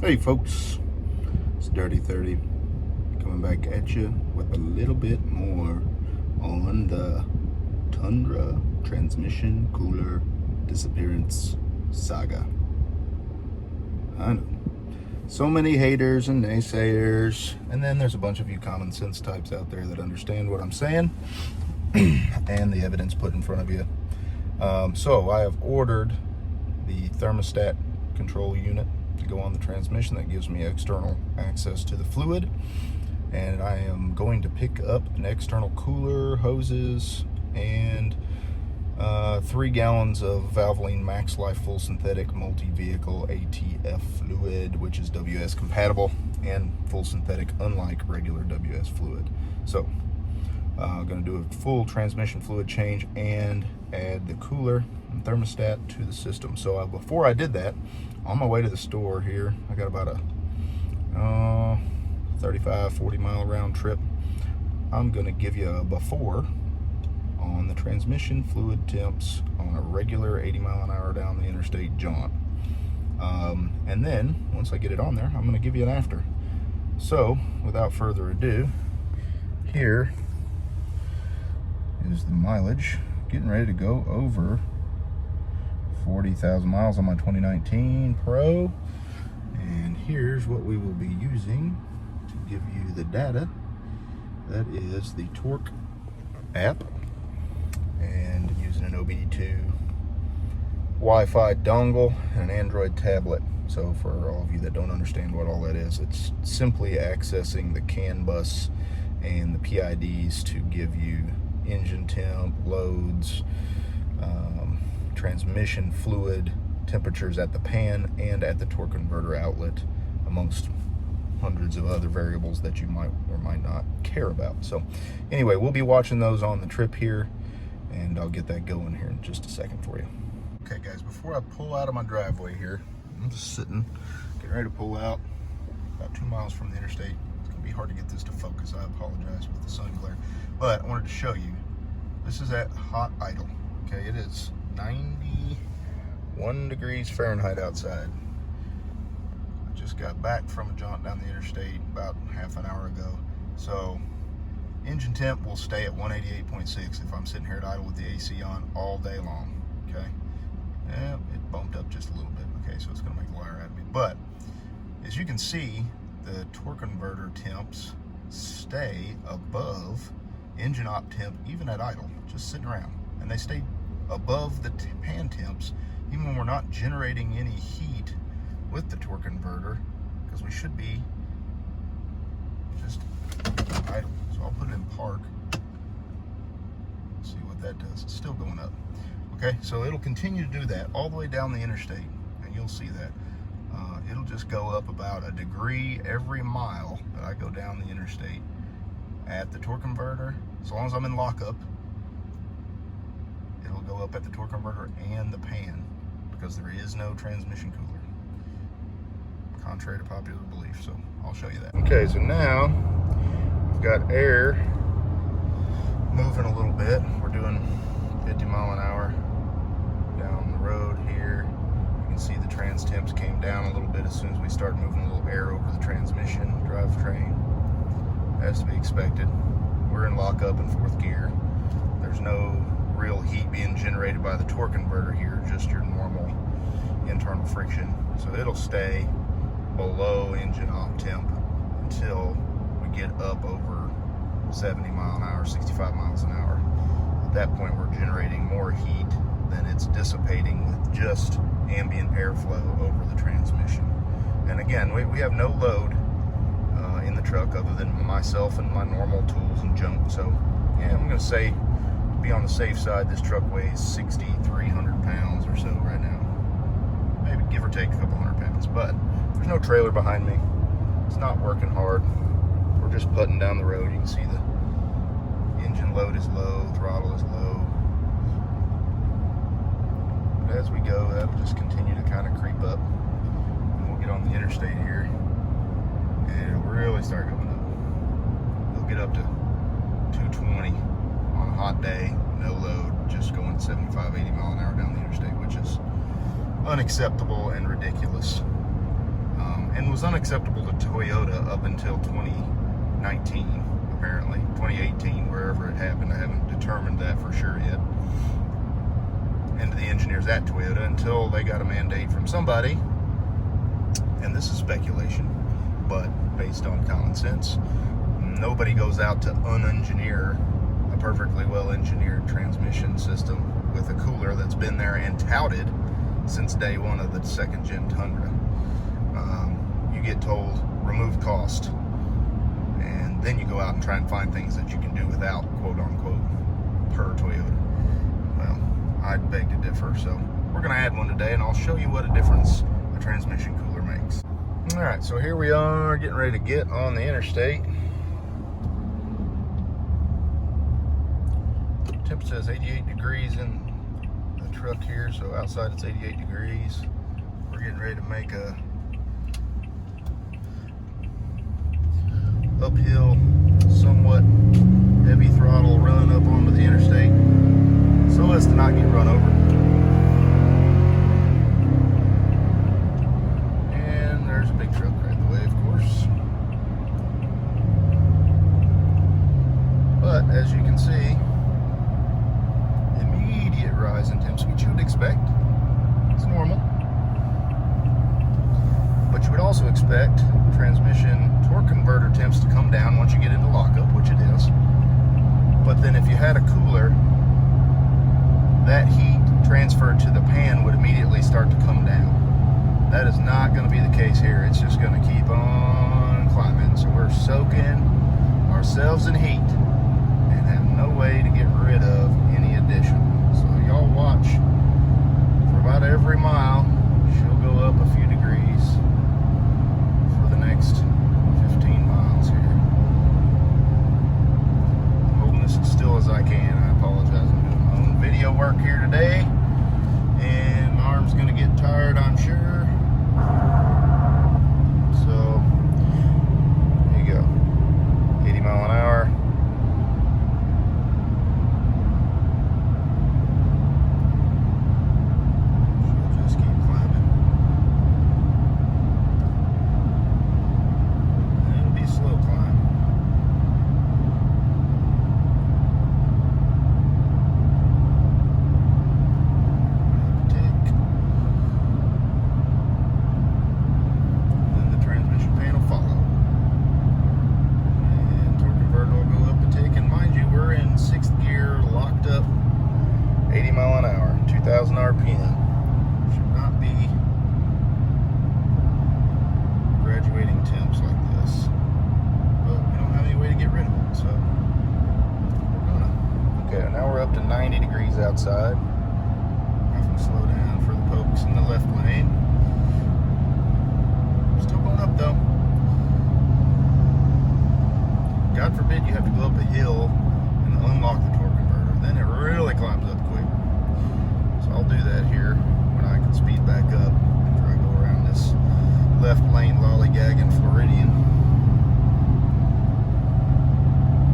Hey folks, it's Dirty 30 coming back at you with a little bit more on the Tundra transmission cooler disappearance saga. I know, so many haters and naysayers, and then there's a bunch of you common sense types out there that understand what I'm saying and the evidence put in front of you. So I have ordered the thermostat control unit to go on the transmission that gives me external access to the fluid, and I am going to pick up an external cooler, hoses, and 3 gallons of Valvoline Max Life Full Synthetic Multi-Vehicle ATF fluid, which is WS compatible and full synthetic, unlike regular WS fluid. So I'm going to do a full transmission fluid change and add the cooler and thermostat to the system. So before I did that, on my way to the store here, I got about a 35-40 mile round trip. I'm going to give you a before on the transmission fluid temps on a regular 80 mile an hour down the interstate jaunt. And then once I get it on there, I'm going to give you an after. So without further ado, here is the mileage, getting ready to go over 40,000 miles on my 2019 Pro, and here's what we will be using to give you the data. That is the torque app, and using an OBD2 Wi-Fi dongle and an Android tablet. So for all of you that don't understand what all that is, it's simply accessing the CAN bus and the PIDs to give you engine temp, loads, transmission fluid temperatures at the pan and at the torque converter outlet, amongst hundreds of other variables that you might or might not care about. So anyway, we'll be watching those on the trip here, and I'll get that going here in just a second for you. Okay guys, before I pull out of my driveway here, I'm just sitting, getting ready to pull out about 2 miles from the interstate. It's gonna be hard to get this to focus. I apologize with the sun glare, but I wanted to show you, this is at hot idle. Okay, it is 91 degrees Fahrenheit outside. I just got back from a jaunt down the interstate about half an hour ago. So engine temp will stay at 188.6 if I'm sitting here at idle with the AC on all day long. Okay, yeah, it bumped up just a little bit. Okay, so it's gonna make a liar out of me. But as you can see, the torque converter temps stay above engine op temp even at idle, just sitting around, and they stay above the pan temps even when we're not generating any heat with the torque converter, because we should be just idle. So I'll put it in park, see what that does. It's still going up. Okay, so it'll continue to do that all the way down the interstate, and you'll see that it'll just go up about 1 degree every mile that I go down the interstate at the torque converter. As long as I'm in lockup, it'll go up at the torque converter and the pan, because there is no transmission cooler, contrary to popular belief. So I'll show you that. Okay, so now we've got air moving a little bit. We're doing 50 mile an hour down the road here. You can see the trans temps came down a little bit as soon as we started moving a little air over the transmission drivetrain. As to be expected. We're in lockup in 4th gear. There's no real heat being generated by the torque converter here, just your normal internal friction. So it'll stay below engine op temp until we get up over 70 mile an hour, 65 miles an hour. At that point, we're generating more heat than it's dissipating with just ambient airflow over the transmission. And again, we have no load in the truck other than myself and my normal tools and junk. So yeah, I'm gonna say, to be on the safe side, this truck weighs 6,300 pounds or so right now, maybe give or take a couple hundred pounds. But there's no trailer behind me, it's not working hard, we're just putting down the road. You can see the engine load is low, throttle is low, but as we go, that'll just continue to kind of creep up, and we'll get on the interstate here and it'll really start going up. We'll get up to 220 on a hot day, no load, just going 75, 80 mile an hour down the interstate, which is unacceptable and ridiculous. And was unacceptable to Toyota up until 2019, apparently. 2018, wherever it happened. I haven't determined that for sure yet. And to the engineers at Toyota until they got a mandate from somebody. And this is speculation, but based on common sense. Nobody goes out to unengineer a perfectly well-engineered transmission system with a cooler that's been there and touted since day one of the second-gen Tundra. You get told, remove cost, and then you go out and try and find things that you can do without, quote-unquote, per Toyota. Well, I'd beg to differ, so we're going to add one today, and I'll show you what a difference a transmission cooler makes. All right, so here we are getting ready to get on the interstate. Temp says 88 degrees in the truck here, so outside it's 88 degrees. We're getting ready to make a uphill, somewhat heavy throttle run up onto the interstate so as to not get run over. And there's a big truck right the way, of course. But as you can see, immediate rise in temps, which you would expect. It's normal. But you would also expect transmission torque converter temps to come down once you get into lockup, which it is. But then if you had a cooler, that heat transferred to the pan would immediately start to come down. That is not going to be the case here. It's just going to keep on climbing. So we're soaking ourselves in heat and have no way to get rid of any addition. So y'all watch. For about every mile, she'll go up a few degrees for the next 15 miles here. I'm holding this as still as I can. I apologize. I'm doing my own video work here today, and my arm's going to get tired, I'm sure. So, here you go. 80 mile an hour. She'll just keep climbing. It'll be a slow climb. Tick. Then the transmission pan will follow. And torque converter will go up a tick. And mind you, we're in 6th gear, locked up, 80 mile an hour, 2,000 RPM. Should not be graduating temps like this. But we don't have any way to get rid of it, so we're gonna. Okay, now we're up to 90 degrees outside. Having to slow down for the pokes in the left lane. Still going up though. God forbid you have to go up a hill and unlock the torque converter. Then it really climbs up quick. So I'll do that here when I can speed back up after I go around this left lane lollygagging Floridian.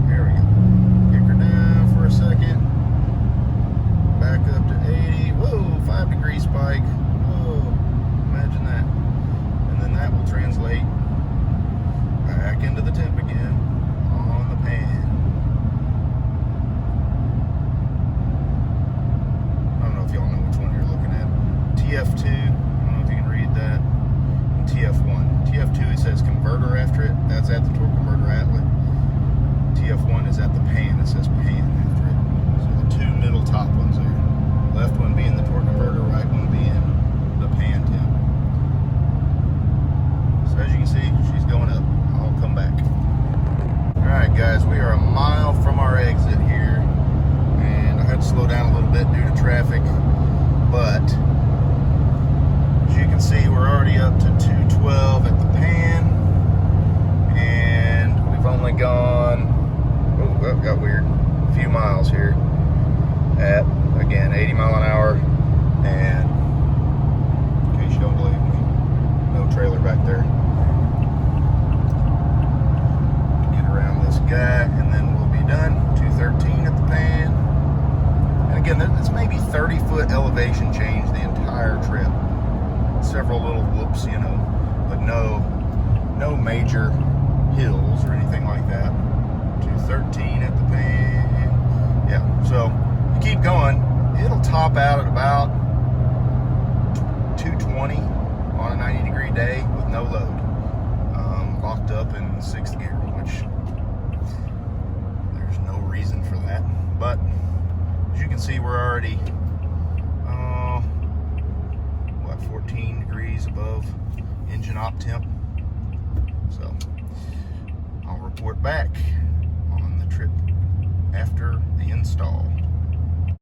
There we go. Kick her down for a second. Back up to 80. Whoa, 5 degree spike. Whoa, imagine that. And then that will translate back into the temp again on the pan. I don't know if y'all know which one you're looking at. TF2, I don't know if you can read that. And TF1. TF2, it says converter after it. That's at the torque converter outlet. TF1 is at the pan. It says pan after it. So the two middle top ones there. Left one being the torque converter, right one being the pan temp. So as you can see, she's going up. I'll come back. Alright guys, we are a mile from our exit here. And I had to slow down a little bit due to traffic. But as you can see, we're already up to 212 at the pan. And we've only gone, oh, that got weird, a few miles here at, again, 80 mile an hour. And in case you don't believe me, no trailer back there. Get around this guy and then we'll be done. 213 at the pan. And again, it's maybe 30-foot elevation change the entire trip. Several little whoops, you know, but no major hills or anything like that. 213 at the pan. Yeah, so you keep going, it'll top out at about 220 on a 90-degree day with no load. Locked up in 6th gear, which there's no reason for that. But as you can see, we're already 14 degrees above engine op temp. So I'll report back on the trip after the install.